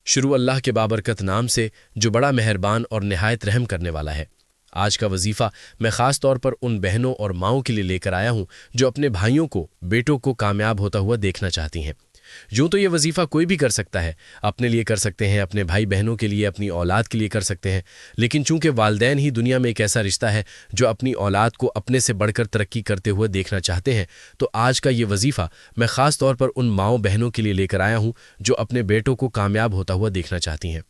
شروع اللہ کے بابرکت نام سے جو بڑا مہربان اور نہایت رحم کرنے والا ہے۔ آج کا وظیفہ میں خاص طور پر ان بہنوں اور ماؤں کے لیے لے کر آیا ہوں جو اپنے بھائیوں کو، بیٹوں کو کامیاب ہوتا ہوا دیکھنا چاہتی ہیں۔ یوں تو یہ وظیفہ کوئی بھی کر سکتا ہے، اپنے لیے کر سکتے ہیں، اپنے بھائی بہنوں کے لیے، اپنی اولاد کے لیے کر سکتے ہیں، لیکن چونکہ والدین ہی دنیا میں ایک ایسا رشتہ ہے جو اپنی اولاد کو اپنے سے بڑھ کر ترقی کرتے ہوئے دیکھنا چاہتے ہیں، تو آج کا یہ وظیفہ میں خاص طور پر ان ماؤں بہنوں کے لیے لے کر آیا ہوں جو اپنے بیٹوں کو کامیاب ہوتا ہوا دیکھنا چاہتی ہیں۔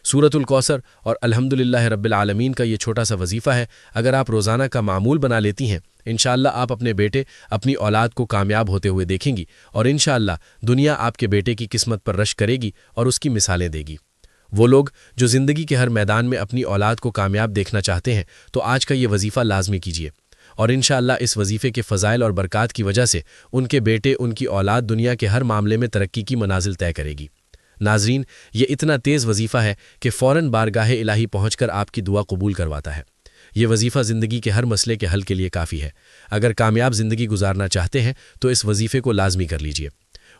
سورۃ الکوثر اور الحمدللہ رب العالمین کا یہ چھوٹا سا وظیفہ ہے، اگر آپ روزانہ کا معمول بنا لیتی ہیں، انشاءاللہ آپ اپنے بیٹے، اپنی اولاد کو کامیاب ہوتے ہوئے دیکھیں گی، اور انشاءاللہ دنیا آپ کے بیٹے کی قسمت پر رشک کرے گی اور اس کی مثالیں دے گی۔ وہ لوگ جو زندگی کے ہر میدان میں اپنی اولاد کو کامیاب دیکھنا چاہتے ہیں تو آج کا یہ وظیفہ لازمی کیجیے، اور انشاءاللہ اس وظیفے کے فضائل اور برکات کی وجہ سے ان کے بیٹے، ان کی اولاد دنیا کے ہر معاملے میں ترقی کی منازل طے کرے گی۔ ناظرین، یہ اتنا تیز وظیفہ ہے کہ فوراً بارگاہ الہی پہنچ کر آپ کی دعا قبول کرواتا ہے۔ یہ وظیفہ زندگی کے ہر مسئلے کے حل کے لیے کافی ہے۔ اگر کامیاب زندگی گزارنا چاہتے ہیں تو اس وظیفے کو لازمی کر لیجئے۔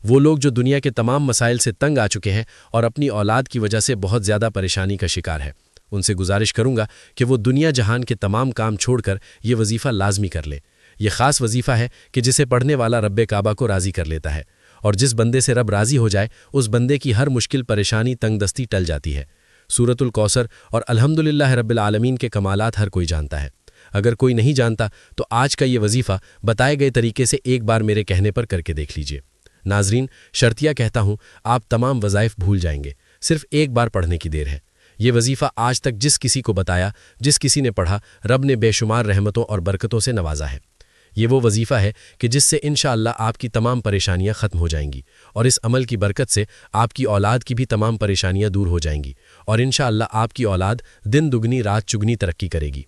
وہ لوگ جو دنیا کے تمام مسائل سے تنگ آ چکے ہیں اور اپنی اولاد کی وجہ سے بہت زیادہ پریشانی کا شکار ہے، ان سے گزارش کروں گا کہ وہ دنیا جہان کے تمام کام چھوڑ کر یہ وظیفہ لازمی کر لے۔ یہ خاص وظیفہ ہے کہ جسے پڑھنے والا رب کعبہ کو راضی کر لیتا ہے، اور جس بندے سے رب راضی ہو جائے اس بندے کی ہر مشکل پریشانی، تنگ دستی ٹل جاتی ہے۔ سورۃ الکوثر اور الحمدللہ رب العالمین کے کمالات ہر کوئی جانتا ہے۔ اگر کوئی نہیں جانتا تو آج کا یہ وظیفہ بتائے گئے طریقے سے ایک بار میرے کہنے پر کر کے دیکھ لیجئے۔ ناظرین، شرطیہ کہتا ہوں، آپ تمام وظائف بھول جائیں گے، صرف ایک بار پڑھنے کی دیر ہے۔ یہ وظیفہ آج تک جس کسی کو بتایا، جس کسی نے پڑھا، رب نے بے شمار رحمتوں اور برکتوں سے نوازا ہے۔ یہ وہ وظیفہ ہے کہ جس سے انشاءاللہ آپ کی تمام پریشانیاں ختم ہو جائیں گی، اور اس عمل کی برکت سے آپ کی اولاد کی بھی تمام پریشانیاں دور ہو جائیں گی، اور انشاءاللہ آپ کی اولاد دن دگنی رات چگنی ترقی کرے گی۔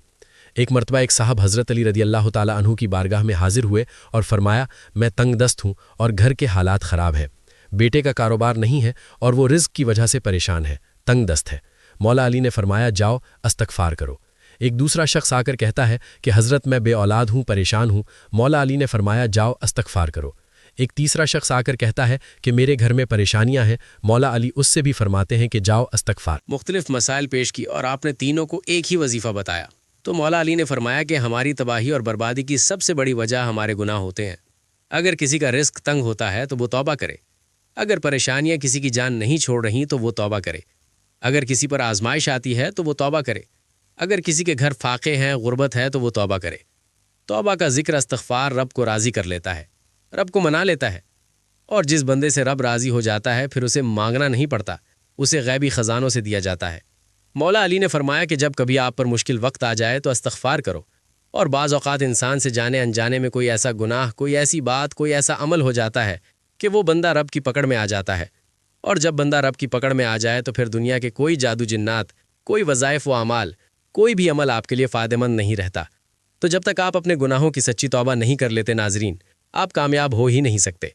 ایک مرتبہ ایک صاحب حضرت علی رضی اللہ تعالیٰ عنہ کی بارگاہ میں حاضر ہوئے اور فرمایا، میں تنگ دست ہوں اور گھر کے حالات خراب ہیں، بیٹے کا کاروبار نہیں ہے اور وہ رزق کی وجہ سے پریشان ہے، تنگ دست ہے۔ مولا علی نے فرمایا، جاؤ استغفار کرو۔ ایک دوسرا شخص آ کر کہتا ہے کہ حضرت میں بے اولاد ہوں، پریشان ہوں۔ مولا علی نے فرمایا، جاؤ استغفار کرو۔ ایک تیسرا شخص آ کر کہتا ہے کہ میرے گھر میں پریشانیاں ہیں۔ مولا علی اس سے بھی فرماتے ہیں کہ جاؤ استغفار۔ مختلف مسائل پیش کی اور آپ نے تینوں کو ایک ہی وظیفہ بتایا، تو مولا علی نے فرمایا کہ ہماری تباہی اور بربادی کی سب سے بڑی وجہ ہمارے گناہ ہوتے ہیں۔ اگر کسی کا رزق تنگ ہوتا ہے تو وہ توبہ کرے، اگر پریشانیاں کسی کی جان نہیں چھوڑ رہی تو وہ توبہ کرے، اگر کسی پر آزمائش آتی ہے تو وہ توبہ کرے، اگر کسی کے گھر فاقے ہیں، غربت ہے تو وہ توبہ کرے۔ توبہ کا ذکر، استغفار رب کو راضی کر لیتا ہے، رب کو منا لیتا ہے، اور جس بندے سے رب راضی ہو جاتا ہے پھر اسے مانگنا نہیں پڑتا، اسے غیبی خزانوں سے دیا جاتا ہے۔ مولا علی نے فرمایا کہ جب کبھی آپ پر مشکل وقت آ جائے تو استغفار کرو، اور بعض اوقات انسان سے جانے انجانے میں کوئی ایسا گناہ، کوئی ایسی بات، کوئی ایسا عمل ہو جاتا ہے کہ وہ بندہ رب کی پکڑ میں آ جاتا ہے، اور جب بندہ رب کی پکڑ میں آ جائے تو پھر دنیا کے کوئی جادو جنات، کوئی وظائف و اعمال، کوئی بھی عمل آپ کے لیے فائدہ مند نہیں رہتا۔ تو جب تک آپ اپنے گناہوں کی سچی توبہ نہیں کر لیتے ناظرین، آپ کامیاب ہو ہی نہیں سکتے۔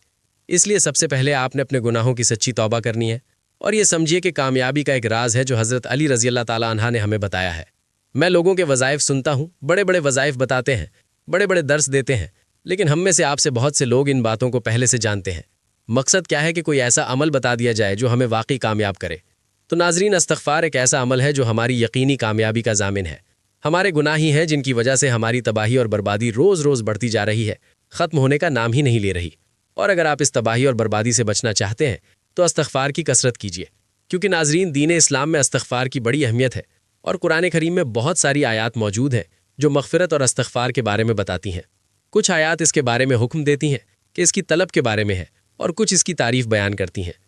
اس لیے سب سے پہلے آپ نے اپنے گناہوں کی سچی توبہ کرنی ہے، اور یہ سمجھیے کہ کامیابی کا ایک راز ہے جو حضرت علی رضی اللہ تعالیٰ عنہ نے ہمیں بتایا ہے۔ میں لوگوں کے وظائف سنتا ہوں، بڑے بڑے وظائف بتاتے ہیں، بڑے بڑے درس دیتے ہیں، لیکن ہم میں سے آپ سے بہت سے لوگ ان باتوں کو پہلے سے جانتے ہیں۔ مقصد کیا ہے کہ کوئی ایسا عمل بتا دیا جائے جو ہمیں واقعی کامیاب کرے۔ تو ناظرین، استغفار ایک ایسا عمل ہے جو ہماری یقینی کامیابی کا ضامن ہے۔ ہمارے گناہ ہی ہیں جن کی وجہ سے ہماری تباہی اور بربادی روز روز بڑھتی جا رہی ہے، ختم ہونے کا نام ہی نہیں لے رہی۔ اور اگر آپ اس تباہی اور بربادی سے بچنا چاہتے ہیں تو استغفار کی کثرت کیجیے، کیونکہ ناظرین، دین اسلام میں استغفار کی بڑی اہمیت ہے، اور قرآن کریم میں بہت ساری آیات موجود ہیں جو مغفرت اور استغفار کے بارے میں بتاتی ہیں۔ کچھ آیات اس کے بارے میں حکم دیتی ہیں کہ اس کی طلب کے بارے میں ہے، اور کچھ اس کی تعریف بیان کرتی ہیں۔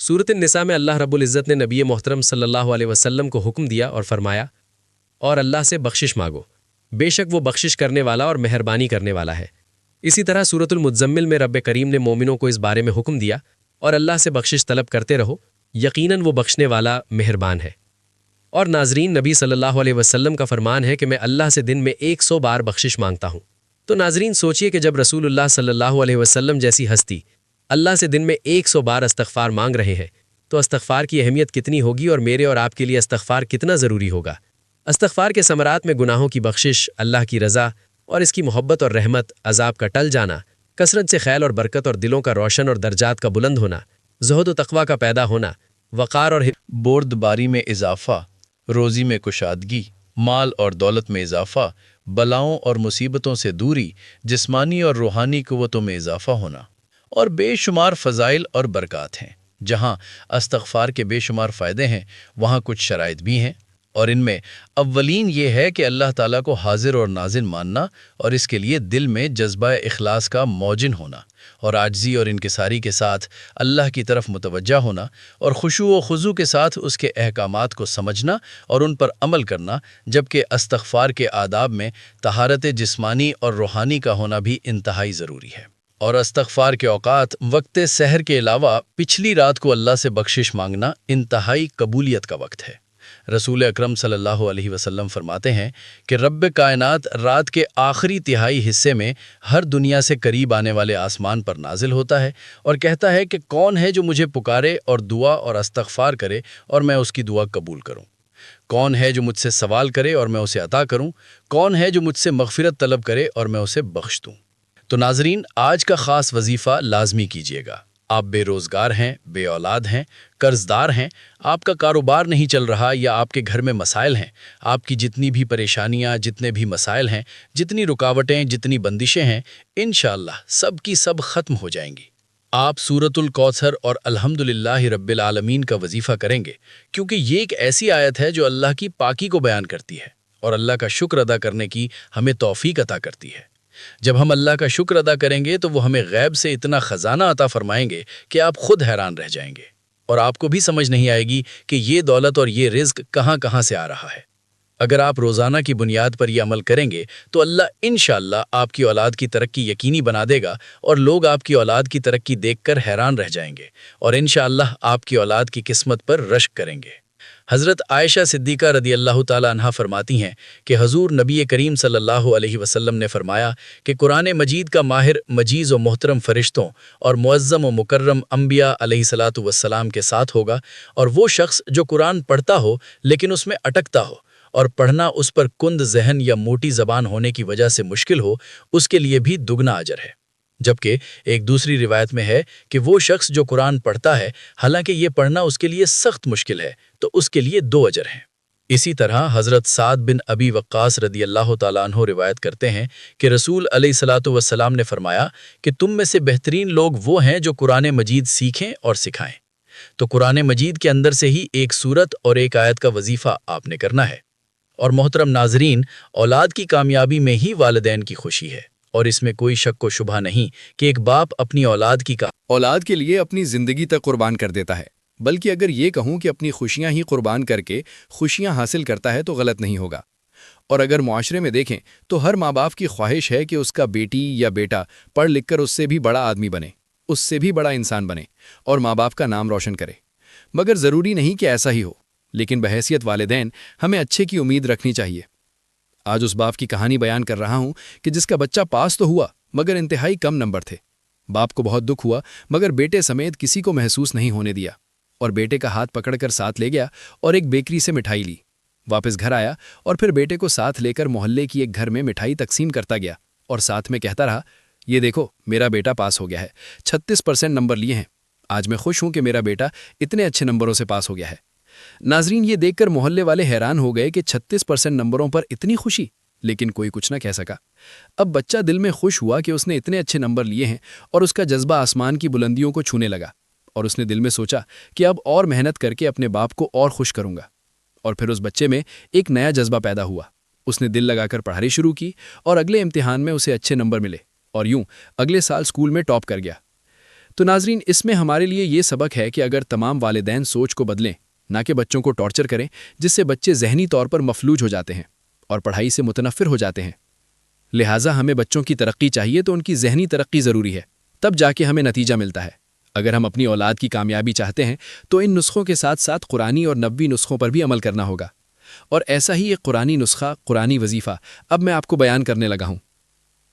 سورۃ النساء میں اللہ رب العزت نے نبی محترم صلی اللہ علیہ وسلم کو حکم دیا اور فرمایا، اور اللہ سے بخشش مانگو، بے شک وہ بخشش کرنے والا اور مہربانی کرنے والا ہے۔ اسی طرح سورۃ المزمل میں رب کریم نے مومنوں کو اس بارے میں حکم دیا، اور اللہ سے بخشش طلب کرتے رہو، یقیناً وہ بخشنے والا مہربان ہے۔ اور ناظرین، نبی صلی اللہ علیہ وسلم کا فرمان ہے کہ میں اللہ سے دن میں 100 بار بخشش مانگتا ہوں۔ تو ناظرین، سوچئے کہ جب رسول اللہ صلی اللہ علیہ وسلم جیسی ہستی اللہ سے دن میں 100 بار استغفار مانگ رہے ہیں تو استغفار کی اہمیت کتنی ہوگی، اور میرے اور آپ کے لیے استغفار کتنا ضروری ہوگا۔ استغفار کے ثمرات میں گناہوں کی بخشش، اللہ کی رضا اور اس کی محبت اور رحمت، عذاب کا ٹل جانا، کثرت سے خیر اور برکت اور دلوں کا روشن اور درجات کا بلند ہونا، زہد و تقوی کا پیدا ہونا، وقار اور بردباری میں اضافہ، روزی میں کشادگی، مال اور دولت میں اضافہ، بلاؤں اور مصیبتوں سے دوری، جسمانی اور روحانی قوتوں میں اضافہ ہونا، اور بے شمار فضائل اور برکات ہیں۔ جہاں استغفار کے بے شمار فائدے ہیں، وہاں کچھ شرائط بھی ہیں، اور ان میں اولین یہ ہے کہ اللہ تعالیٰ کو حاضر اور ناظر ماننا، اور اس کے لیے دل میں جذبہ اخلاص کا موجن ہونا، اور عاجزی اور انکساری کے ساتھ اللہ کی طرف متوجہ ہونا، اور خشوع و خضوع کے ساتھ اس کے احکامات کو سمجھنا اور ان پر عمل کرنا، جبکہ استغفار کے آداب میں طہارت جسمانی اور روحانی کا ہونا بھی انتہائی ضروری ہے۔ اور استغفار کے اوقات وقت سحر کے علاوہ پچھلی رات کو اللہ سے بخشش مانگنا انتہائی قبولیت کا وقت ہے۔ رسول اکرم صلی اللہ علیہ وسلم فرماتے ہیں کہ رب کائنات رات کے آخری تہائی حصے میں ہر دنیا سے قریب آنے والے آسمان پر نازل ہوتا ہے اور کہتا ہے کہ کون ہے جو مجھے پکارے اور دعا اور استغفار کرے اور میں اس کی دعا قبول کروں؟ کون ہے جو مجھ سے سوال کرے اور میں اسے عطا کروں؟ کون ہے جو مجھ سے مغفرت طلب کرے اور میں اسے بخش دوں؟ تو ناظرین، آج کا خاص وظیفہ لازمی کیجیے گا۔ آپ بے روزگار ہیں، بے اولاد ہیں، قرض دار ہیں، آپ کا کاروبار نہیں چل رہا، یا آپ کے گھر میں مسائل ہیں، آپ کی جتنی بھی پریشانیاں، جتنے بھی مسائل ہیں، جتنی رکاوٹیں، جتنی بندشیں ہیں، انشاءاللہ سب کی سب ختم ہو جائیں گی۔ آپ سورۃ الکوثر اور الحمدللہ رب العالمین کا وظیفہ کریں گے، کیونکہ یہ ایک ایسی آیت ہے جو اللہ کی پاکی کو بیان کرتی ہے اور اللہ کا شکر ادا کرنے کی ہمیں توفیق عطا کرتی ہے۔ جب ہم اللہ کا شکر ادا کریں گے تو وہ ہمیں غیب سے اتنا خزانہ عطا فرمائیں گے کہ آپ خود حیران رہ جائیں گے، اور آپ کو بھی سمجھ نہیں آئے گی کہ یہ دولت اور یہ رزق کہاں کہاں سے آ رہا ہے۔ اگر آپ روزانہ کی بنیاد پر یہ عمل کریں گے تو اللہ انشاءاللہ آپ کی اولاد کی ترقی یقینی بنا دے گا، اور لوگ آپ کی اولاد کی ترقی دیکھ کر حیران رہ جائیں گے، اور انشاءاللہ آپ کی اولاد کی قسمت پر رشک کریں گے۔ حضرت عائشہ صدیقہ رضی اللہ تعالی عنہا فرماتی ہیں کہ حضور نبی کریم صلی اللہ علیہ وسلم نے فرمایا کہ قرآن مجید کا ماہر مجیز و محترم فرشتوں اور معظم و مکرم انبیاء علیہ الصلاۃ والسلام کے ساتھ ہوگا، اور وہ شخص جو قرآن پڑھتا ہو لیکن اس میں اٹکتا ہو، اور پڑھنا اس پر کند ذہن یا موٹی زبان ہونے کی وجہ سے مشکل ہو، اس کے لیے بھی دگنا اجر ہے۔ جبکہ ایک دوسری روایت میں ہے کہ وہ شخص جو قرآن پڑھتا ہے حالانکہ یہ پڑھنا اس کے لیے سخت مشکل ہے، تو اس کے لیے 2 اجر ہیں۔ اسی طرح حضرت سعد بن ابی وقاص رضی اللہ تعالیٰ عنہ روایت کرتے ہیں کہ رسول علیہ الصلاۃ والسلام نے فرمایا کہ تم میں سے بہترین لوگ وہ ہیں جو قرآن مجید سیکھیں اور سکھائیں۔ تو قرآن مجید کے اندر سے ہی ایک سورت اور ایک آیت کا وظیفہ آپ نے کرنا ہے۔ اور محترم ناظرین، اولاد کی کامیابی میں ہی والدین کی خوشی ہے، اور اس میں کوئی شک و شبہ نہیں کہ ایک باپ اپنی اولاد کے لیے اپنی زندگی تک قربان کر دیتا ہے، بلکہ اگر یہ کہوں کہ اپنی خوشیاں ہی قربان کر کے خوشیاں حاصل کرتا ہے تو غلط نہیں ہوگا۔ اور اگر معاشرے میں دیکھیں تو ہر ماں باپ کی خواہش ہے کہ اس کا بیٹی یا بیٹا پڑھ لکھ کر اس سے بھی بڑا آدمی بنے، اس سے بھی بڑا انسان بنے، اور ماں باپ کا نام روشن کرے۔ مگر ضروری نہیں کہ ایسا ہی ہو، لیکن بحیثیت والدین ہمیں اچھے کی امید رکھنی چاہیے۔ آج اس باپ کی کہانی بیان کر رہا ہوں کہ جس کا بچہ پاس تو ہوا مگر انتہائی کم نمبر تھے۔ باپ کو بہت دکھ ہوا، مگر بیٹے سمیت کسی کو محسوس نہیں ہونے دیا، اور بیٹے کا ہاتھ پکڑ کر ساتھ لے گیا اور ایک بیکری سے مٹھائی لی۔ واپس گھر آیا اور پھر بیٹے کو ساتھ لے کر محلے کی ایک گھر میں مٹھائی تقسیم کرتا گیا، اور ساتھ میں کہتا رہا، یہ دیکھو میرا بیٹا پاس ہو گیا ہے، 36% نمبر لیے ہیں، آج میں خوش ہوں کہ میرا بیٹا اتنے اچھے نمبروں سے پاس ہو گیا ہے۔ ناظرین، یہ دیکھ کر محلے والے حیران ہو گئے کہ 36% نمبروں پر اتنی خوشی، لیکن کوئی کچھ نہ کہہ سکا۔ اب بچہ دل میں خوش ہوا کہ اس نے اتنے اچھے نمبر لیے ہیں، اور اس کا جذبہ آسمان کی بلندیوں کو چھونے لگا، اور اس نے دل میں سوچا کہ اب اور محنت کر کے اپنے باپ کو اور خوش کروں گا۔ اور پھر اس بچے میں ایک نیا جذبہ پیدا ہوا، اس نے دل لگا کر پڑھائی شروع کی، اور اگلے امتحان میں اسے اچھے نمبر ملے، اور یوں اگلے سال اسکول میں ٹاپ کر گیا۔ تو ناظرین، اس میں ہمارے لیے یہ سبق ہے کہ اگر تمام والدین سوچ کو بدلیں، نہ کہ بچوں کو ٹارچر کریں، جس سے بچے ذہنی طور پر مفلوج ہو جاتے ہیں اور پڑھائی سے متنفر ہو جاتے ہیں۔ لہٰذا ہمیں بچوں کی ترقی چاہیے تو ان کی ذہنی ترقی ضروری ہے، تب جا کے ہمیں نتیجہ ملتا ہے۔ اگر ہم اپنی اولاد کی کامیابی چاہتے ہیں تو ان نسخوں کے ساتھ ساتھ قرآنی اور نبوی نسخوں پر بھی عمل کرنا ہوگا، اور ایسا ہی ایک قرآنی نسخہ، قرآنی وظیفہ اب میں آپ کو بیان کرنے لگا ہوں۔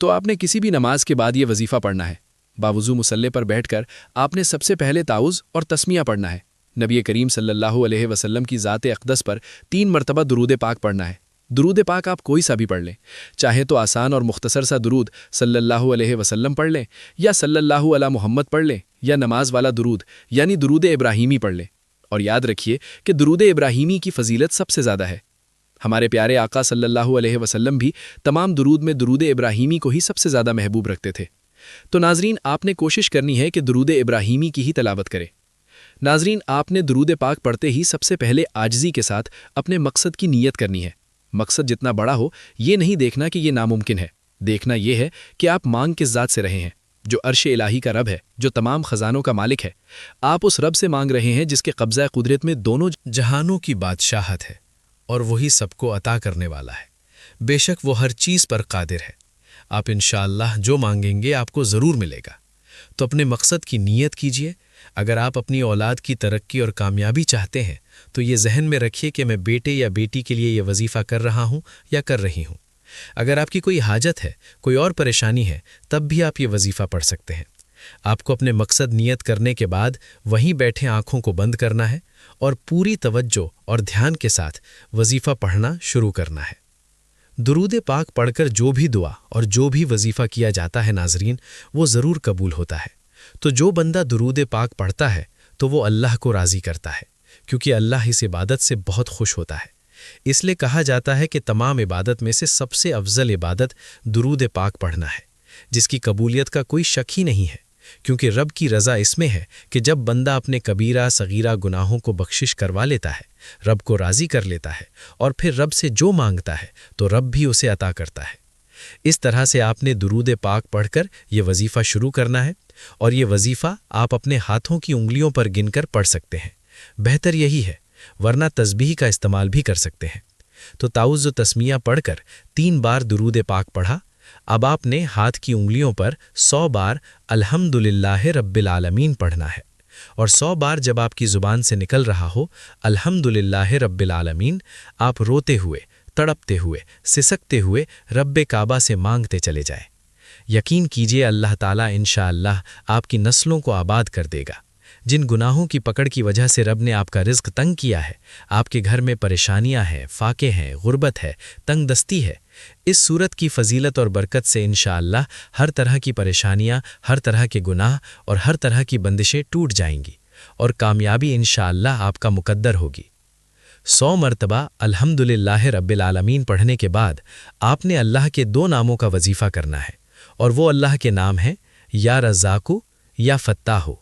تو آپ نے کسی بھی نماز کے بعد یہ وظیفہ پڑھنا ہے۔ باوضو مصلی پر بیٹھ کر آپ نے سب سے پہلے تعوذ اور تسمیہ پڑھنا ہے۔ نبی کریم صلی اللہ علیہ وسلم کی ذات اقدس پر 3 مرتبہ درود پاک پڑھنا ہے۔ درود پاک آپ کوئی سا بھی پڑھ لیں، چاہے تو آسان اور مختصر سا درود صلی اللہ علیہ وسلم پڑھ لیں، یا صلی اللہ علی محمد پڑھ لیں، یا نماز والا درود یعنی درود ابراہیمی پڑھ لیں۔ اور یاد رکھیے کہ درود ابراہیمی کی فضیلت سب سے زیادہ ہے۔ ہمارے پیارے آقا صلی اللہ علیہ وسلم بھی تمام درود میں درود ابراہیمی کو ہی سب سے زیادہ محبوب رکھتے تھے۔ تو ناظرین، آپ نے کوشش کرنی ہے کہ درود ابراہیمی کی ہی تلاوت کرے۔ ناظرین، آپ نے درود پاک پڑھتے ہی سب سے پہلے عاجزی کے ساتھ اپنے مقصد کی نیت کرنی ہے۔ مقصد جتنا بڑا ہو، یہ نہیں دیکھنا کہ یہ ناممکن ہے، دیکھنا یہ ہے کہ آپ مانگ کس ذات سے رہے ہیں، جو عرش الہی کا رب ہے، جو تمام خزانوں کا مالک ہے۔ آپ اس رب سے مانگ رہے ہیں جس کے قبضہ قدرت میں دونوں جہانوں کی بادشاہت ہے اور وہی سب کو عطا کرنے والا ہے۔ بے شک وہ ہر چیز پر قادر ہے۔ آپ انشاءاللہ جو مانگیں گے آپ کو ضرور ملے گا۔ تو اپنے مقصد کی نیت کیجئے۔ اگر آپ اپنی اولاد کی ترقی اور کامیابی چاہتے ہیں تو یہ ذہن میں رکھیے کہ میں بیٹے یا بیٹی کے لیے یہ وظیفہ کر رہا ہوں یا کر رہی ہوں۔ اگر آپ کی کوئی حاجت ہے، کوئی اور پریشانی ہے، تب بھی آپ یہ وظیفہ پڑھ سکتے ہیں۔ آپ کو اپنے مقصد نیت کرنے کے بعد وہیں بیٹھے آنکھوں کو بند کرنا ہے اور پوری توجہ اور دھیان کے ساتھ وظیفہ پڑھنا شروع کرنا ہے۔ درود پاک پڑھ کر جو بھی دعا اور جو بھی وظیفہ کیا جاتا ہے ناظرین، وہ ضرور قبول ہوتا ہے۔ تو جو بندہ درود پاک پڑھتا ہے تو وہ اللہ کو راضی کرتا ہے، کیونکہ اللہ اس عبادت سے بہت خوش ہوتا ہے۔ اس لیے کہا جاتا ہے کہ تمام عبادت میں سے سب سے افضل عبادت درود پاک پڑھنا ہے، جس کی قبولیت کا کوئی شک ہی نہیں ہے، کیونکہ رب کی رضا اس میں ہے کہ جب بندہ اپنے کبیرہ صغیرہ گناہوں کو بخشش کروا لیتا ہے، رب کو راضی کر لیتا ہے اور پھر رب سے جو مانگتا ہے تو رب بھی اسے عطا کرتا ہے۔ اس طرح سے آپ نے درود پاک پڑھ کر یہ وظیفہ شروع کرنا ہے، اور یہ وظیفہ آپ اپنے ہاتھوں کی انگلیوں پر گن کر پڑھ سکتے ہیں۔ بہتر یہی ہے، ورنہ تسبیح کا استعمال بھی کر سکتے ہیں۔ تو تعوذ و تسمیہ پڑھ کر 3 بار درود پاک پڑھا۔ اب آپ نے ہاتھ کی انگلیوں پر 100 بار الحمدللہ رب العالمین پڑھنا ہے، اور 100 بار جب آپ کی زبان سے نکل رہا ہو الحمدللہ رب العالمین، آپ روتے ہوئے، تڑپتے ہوئے، سسکتے ہوئے رب کعبہ سے مانگتے چلے جائیں۔ یقین کیجئے اللہ تعالیٰ انشاءاللہ آپ کی نسلوں کو آباد کر دے گا۔ جن گناہوں کی پکڑ کی وجہ سے رب نے آپ کا رزق تنگ کیا ہے، آپ کے گھر میں پریشانیاں ہیں، فاقے ہیں، غربت ہے، تنگ دستی ہے، اس صورت کی فضیلت اور برکت سے انشاءاللہ ہر طرح کی پریشانیاں، ہر طرح کے گناہ اور ہر طرح کی بندشیں ٹوٹ جائیں گی، اور کامیابی انشاءاللہ آپ کا مقدر ہوگی۔ 100 مرتبہ الحمدللہ رب العالمین پڑھنے کے بعد آپ نے اللہ کے 2 ناموں کا وظیفہ کرنا ہے، اور وہ اللہ کے نام ہیں یا رزاقو یا فتاحو۔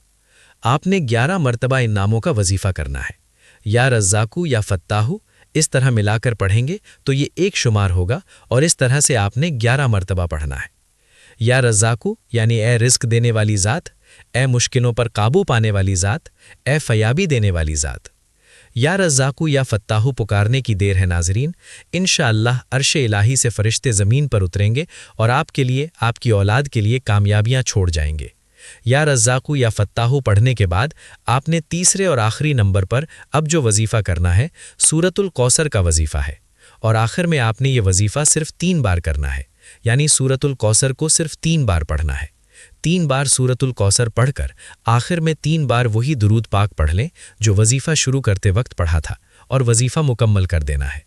آپ نے 11 مرتبہ ان ناموں کا وظیفہ کرنا ہے۔ یا رزاقو یا فتاحو اس طرح ملا کر پڑھیں گے تو یہ ایک شمار ہوگا، اور اس طرح سے آپ نے 11 مرتبہ پڑھنا ہے۔ یا رزاقو یعنی اے رزق دینے والی ذات، اے مشکلوں پر قابو پانے والی ذات، اے فیابی دینے والی ذات۔ یا رزاقو یا فتاحو پکارنے کی دیر ہے ناظرین، انشاءاللہ عرش الہی سے فرشتے زمین پر اتریں گے اور آپ کے لیے، آپ کی اولاد کے لیے کامیابیاں چھوڑ جائیں گے۔ یا رزاقو یا فتاحو پڑھنے کے بعد آپ نے تیسرے اور آخری نمبر پر اب جو وظیفہ کرنا ہے سورۃ الکوثر کا وظیفہ ہے، اور آخر میں آپ نے یہ وظیفہ صرف 3 بار کرنا ہے، یعنی سورۃ الکوثر کو صرف 3 بار پڑھنا ہے۔ 3 بار سورۃ الکوثر پڑھ کر آخر میں 3 بار وہی درود پاک پڑھ لیں جو وظیفہ شروع کرتے وقت پڑھا تھا، اور وظیفہ مکمل کر دینا ہے۔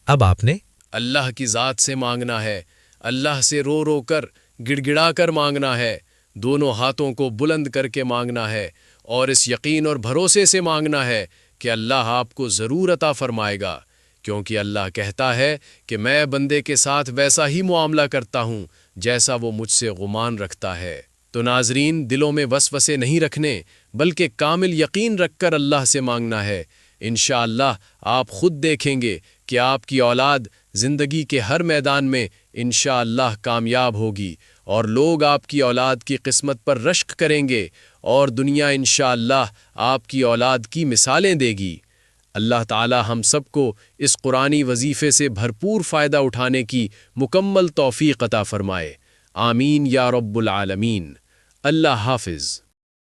اب آپ نے اللہ کی ذات سے مانگنا ہے، اللہ سے رو رو کر، گڑ گڑا کر مانگنا ہے، دونوں ہاتھوں کو بلند کر کے مانگنا ہے، اور اس یقین اور بھروسے سے مانگنا ہے کہ اللہ آپ کو ضرور عطا فرمائے گا، کیونکہ اللہ کہتا ہے کہ میں بندے کے ساتھ ویسا ہی معاملہ کرتا ہوں جیسا وہ مجھ سے گمان رکھتا ہے۔ تو ناظرین، دلوں میں وسوسے نہیں رکھنے بلکہ کامل یقین رکھ کر اللہ سے مانگنا ہے۔ انشاءاللہ آپ خود دیکھیں گے کہ آپ کی اولاد زندگی کے ہر میدان میں انشاءاللہ کامیاب ہوگی، اور لوگ آپ کی اولاد کی قسمت پر رشک کریں گے، اور دنیا انشاءاللہ آپ کی اولاد کی مثالیں دے گی۔ اللہ تعالی ہم سب کو اس قرآنی وظیفے سے بھرپور فائدہ اٹھانے کی مکمل توفیق عطا فرمائے۔ آمین یا رب العالمین۔ اللہ حافظ۔